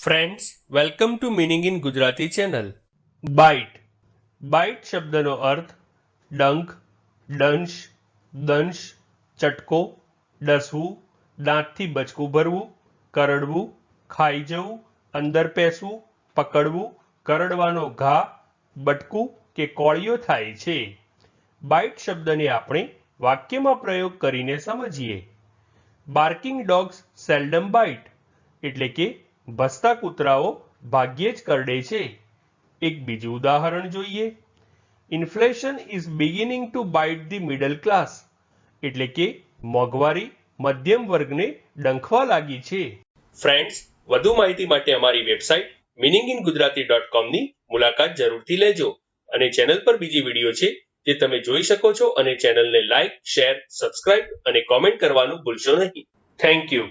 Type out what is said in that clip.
Friends, welcome to meaning in Gujarati channel. Bite. Bite શબ્દનો અર્થ ડંખ, દંશ, દંશ, ચટકો, ડસવું, દાંતથી બચકું ભરવું, કરડવું, ખાઈ જવું, અંદર પેસવું, પકડવું, કરડવાનો ઘા, બટકું કે કોળિયો થાય છે. બાઇટ શબ્દને આપણે વાક્યમાં પ્રયોગ કરીને સમજીએ. બાર્કિંગ ડોગ્સ સેલ્ડમ બાઇટ, એટલે કે ભસતા કૂતરાઓ ભાગ્યે જ કરડે છે. એક બીજું ઉદાહરણ જોઈએ. Inflation is beginning to bite the middle class, એટલે કે મોંઘવારી મધ્યમ વર્ગને ડંખવા લાગી છે. ફ્રેન્ડ્સ, વધુ માહિતી માટે અમારી વેબસાઇટ meaninginggujarati.com ની મુલાકાત જરૂરથી લેજો અને ચેનલ પર બીજી વિડીયો છે જે તમે જોઈ શકો છો અને ચેનલને લાઇક, શેર, સબસ્ક્રાઇબ અને કોમેન્ટ કરવાનું ભૂલશો નહીં. Thank you.